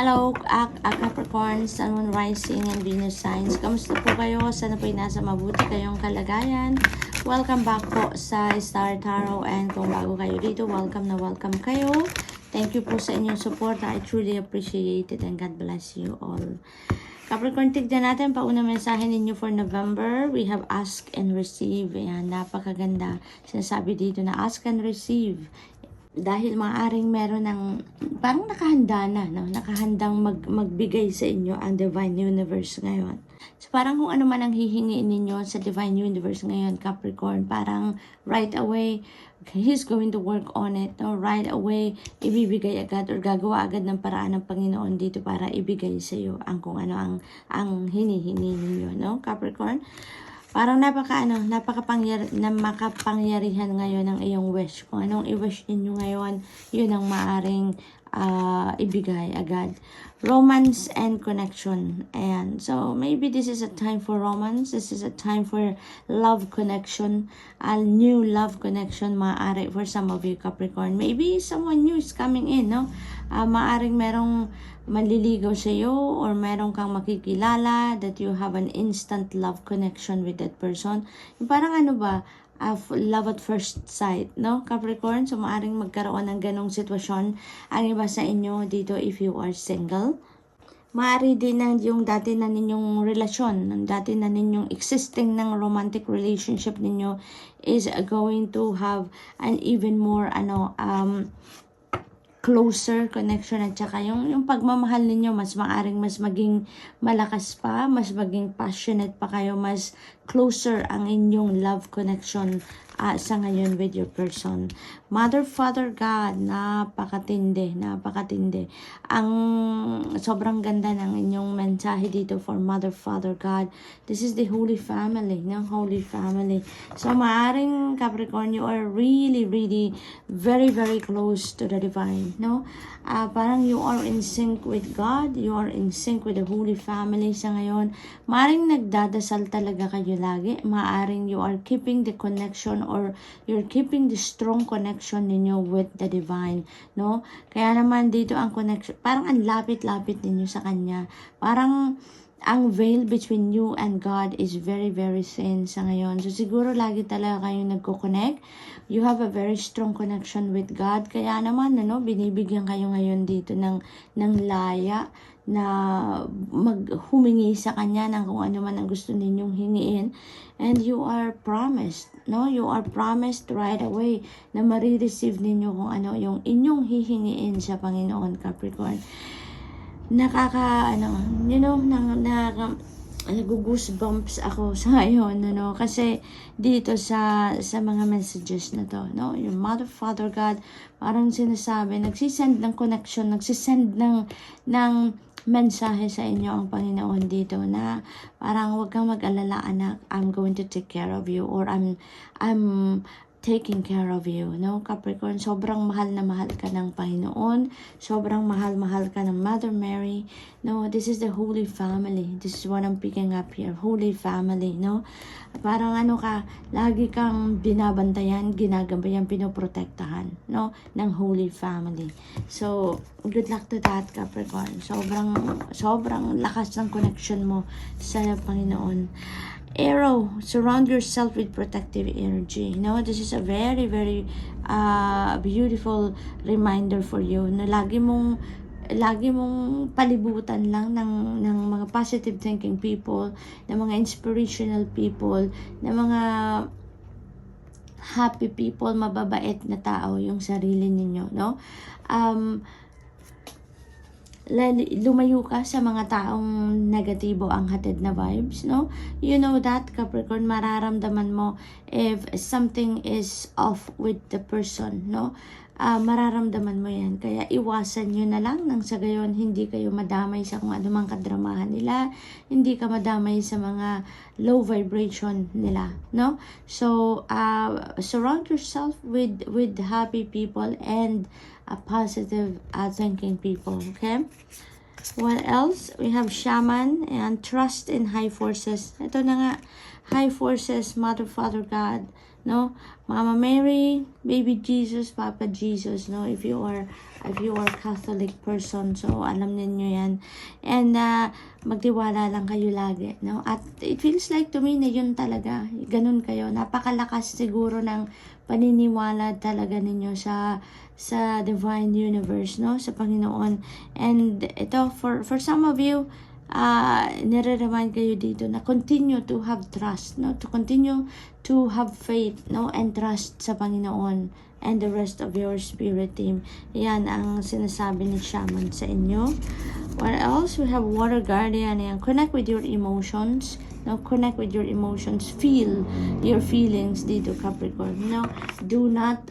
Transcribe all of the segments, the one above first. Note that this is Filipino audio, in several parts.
Hello, Capricorn, Sun, Moon, Rising, and Venus signs. Kamusta po kayo? Sana po'y nasa mabuti kayong kalagayan. Welcome back po sa Star Tarot, and kung bago kayo dito, welcome na welcome kayo. Thank you po sa inyong support. I truly appreciate it and God bless you all. Capricorn, tignan natin paunang mensahe ninyo for November. We have ask and receive. Ayan, napakaganda. Sinasabi dito na ask and receive. Dahil maaaring meron ng parang nakahanda na, no? Nakahandang magbigay sa inyo ang Divine Universe ngayon. So parang kung ano man ang hihingiin ninyo sa Divine Universe ngayon, Capricorn, parang right away, He's going to work on it, no? Right away, ibibigay agad or gagawa agad ng paraan ng Panginoon dito para ibigay sa iyo ang kung ano ang hinihingi ninyo, no, Capricorn? Parang makapangyarihan ngayon ng iyong wish. Kung anong i-wish ninyo ngayon, yun ang maaring ibigay agad. Romance and connection. Ayan. So, maybe this is a time for romance. This is a time for love connection. A new love connection maaari for some of you, Capricorn. Maybe someone new is coming in, no? Maaring merong manliligaw sa iyo or meron kang makikilala that you have an instant love connection with that person. Yung parang ano ba, love at first sight, no, Capricorn? So, maaring magkaroon ng ganong sitwasyon. Ang iba sa inyo dito if you are single. Maaari din ng yung dati na ninyong relasyon, ng dati na ninyong existing ng romantic relationship ninyo is going to have an even more closer connection, at saka yung pagmamahal ninyo mas maaring mas maging malakas pa, mas maging passionate pa kayo, mas closer ang inyong love connection sa ngayon with your person. Mother, Father, God, napakatindi. Ang sobrang ganda ng inyong mensahe dito for Mother, Father, God. This is the Holy Family, no? Holy Family. So, maaring Capricorn, you are really, really very, very close to the Divine, no? Parang you are in sync with God, you are in sync with the Holy Family sa ngayon. Maaring nagdadasal talaga kayo lagi. Maaring you are keeping the connection or you're keeping the strong connection ninyo with the Divine, no? Kaya naman dito ang connection, parang ang lapit-lapit ninyo sa Kanya. Parang ang veil between you and God is very, very thin sa ngayon. So, siguro lagi talaga kayong nagko-connect. You have a very strong connection with God. Kaya naman, binibigyan kayo ngayon dito ng laya na maghumingi sa Kanya ng kung ano man ang gusto ninyong hingiin. And you are promised, no? You are promised right away na marireceive ninyo kung ano yung inyong hihingiin sa Panginoon, Capricorn. Nag-goosebumps ako sa ngayon, kasi dito sa mga messages na to, no, yung Mother, Father, God, parang sinasabi, nagsisend ng connection, nagsisend ng mensahe sa inyo ang Panginoon dito na parang huwag kang mag-alala, anak, I'm going to take care of you, or I'm taking care of you, no, Capricorn? Sobrang mahal na mahal ka ng Panginoon. Sobrang mahal ka ng Mother Mary. No, this is the Holy Family. This is what I'm picking up here. Holy Family, no? Parang lagi kang binabantayan, ginagabayan, pinoprotektahan, no, ng Holy Family. So, good luck to that, Capricorn. Sobrang lakas ng connection mo sa Panginoon. Arrow, surround yourself with protective energy. This is a very, very beautiful reminder for you na lagi mong palibutan lang ng mga positive thinking people, ng mga inspirational people, ng mga happy people, mababait na tao yung sarili ninyo, no? Lumayo ka sa mga taong negatibo ang hatid na vibes, no? You know that, Capricorn, mararamdaman mo if something is off with the person, no? Mararamdaman mo yan. Kaya iwasan nyo na lang nang sa gayon hindi kayo madamay sa kung anumang kadramahan nila, hindi ka madamay sa mga low vibration nila, no? So, surround yourself with happy people and positive thinking people, okay? What else? We have Shaman and trust in high forces. Ito na nga, high forces, Mother, Father, God. no? Mama Mary, Baby Jesus, Papa Jesus, no? If you are Catholic person, so alam niyo yan. And magtiwala lang kayo lagi, no? At it feels like to me na yun talaga, ganun kayo. Napakalakas siguro ng paniniwala talaga ninyo sa divine universe, no? Sa Panginoon. And ito, for some of you, nire-remind kayo dito na continue to have trust, no? To continue to have faith, no? And trust sa Panginoon and the rest of your spirit team. Yan ang sinasabi ni Shaman sa inyo. What else? We have Water Guardian. Yan. Connect with your emotions. No, connect with your emotions. Feel your feelings dito, Capricorn. No, do not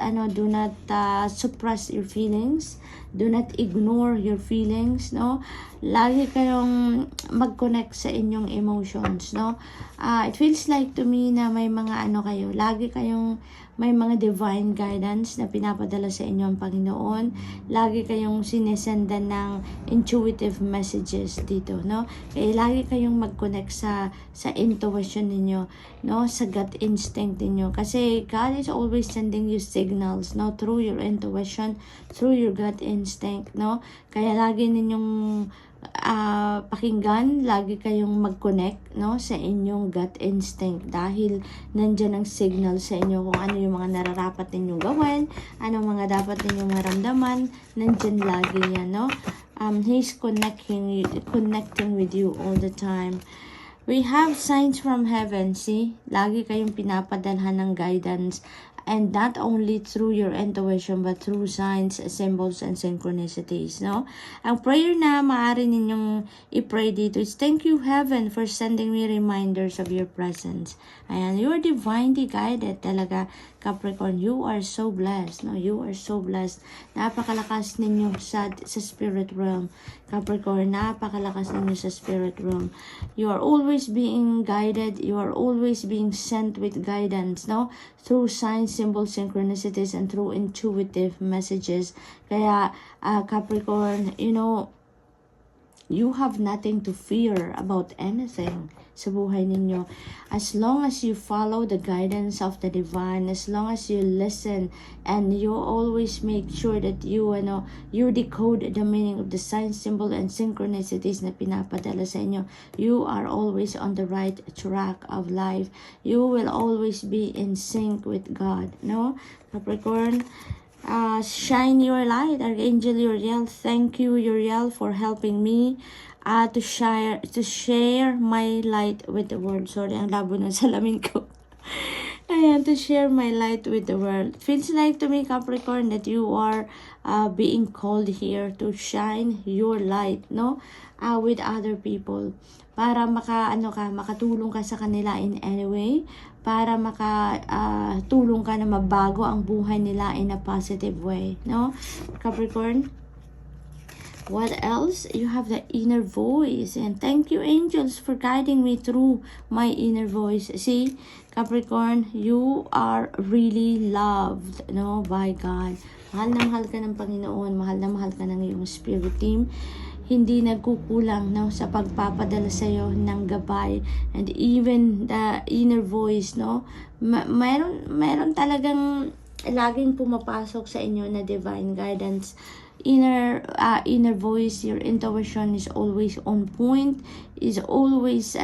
suppress your feelings. Do not ignore your feelings. No, lagi kayong mag-connect sa inyong emotions. No, it feels like to me na may mga kayo. Lagi kayong may mga divine guidance na pinapadala sa inyo ang Panginoon. Lagi kayong sinesendan ng intuitive messages dito, no? Kaya lagi kayong mag-connect sa intuition ninyo, no? Sa gut instinct ninyo. Kasi God is always sending you signals, no? Through your intuition, through your gut instinct, no? Kaya lagi ninyong pakinggan, lagi kayong mag-connect, no, sa inyong gut instinct dahil nandyan ang signal sa inyo kung ano yung mga nararapat ninyong gawin, ano mga dapat ninyong maramdaman, nandyan lagi yan, no. He's connecting with you all the time. We have signs from heaven, see? Lagi kayong pinapadalhan ng guidance. And not only through your intuition, but through signs, symbols, and synchronicities, no? Ang prayer na maaari ninyong i-pray dito is, thank you, Heaven, for sending me reminders of your presence. Ayan, you are divinely guided talaga, Capricorn. You are so blessed, no? You are so blessed. Napakalakas ninyo sa spirit realm, Capricorn. Napakalakas ninyo sa spirit realm. You are always being guided. You are always being sent with guidance, no? Through signs, symbols, synchronicities, and through intuitive messages. Kaya, Capricorn, you have nothing to fear about anything sa buhay ninyo. As long as you follow the guidance of the divine, as long as you listen, and you always make sure that you decode the meaning of the sign, symbol, and synchronicities na pinapadala sa inyo, you are always on the right track of life. You will always be in sync with God, no? Capricorn, shine your light, Archangel Uriel. Thank you, Uriel, for helping me to share my light with the world. Sorry, ang labo ng salamin ko. Ayan, to share my light with the world. Feels like to me, Capricorn, that you are being called here to shine your light, no? With other people. Para makatulong ka sa kanila in any way. Para makatulong ka na mabago ang buhay nila in a positive way, no? Capricorn. What else? You have the inner voice. And thank you, angels, for guiding me through my inner voice. See, Capricorn, you are really loved, no, by God. Mahal na mahal ka ng Panginoon. Mahal na mahal ka ng iyong spirit team. Hindi nagkukulang, no, sa pagpapadala sa iyo ng gabay. And even the inner voice, no, mayroon talagang laging pumapasok sa inyo na divine guidance. Inner voice, your intuition is always on point, is always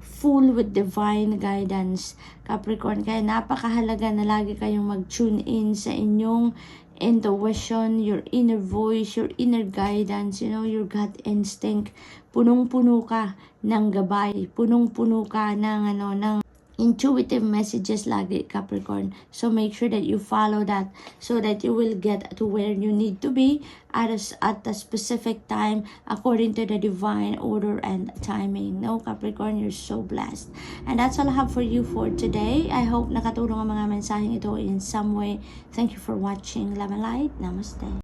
full with divine guidance, Capricorn. Kaya napakahalaga na lagi kayong mag-tune in sa inyong intuition, your inner voice, your inner guidance, your gut instinct. Punong-puno ka ng gabay, punong-puno ka ng intuitive messages lagi, Capricorn. So make sure that you follow that so that you will get to where you need to be at a specific time according to the divine order and timing. No, Capricorn, you're so blessed. And that's all I have for you for today. I hope nakatulong ang mga mensaheng ito in some way. Thank you for watching. Love and light. Namaste.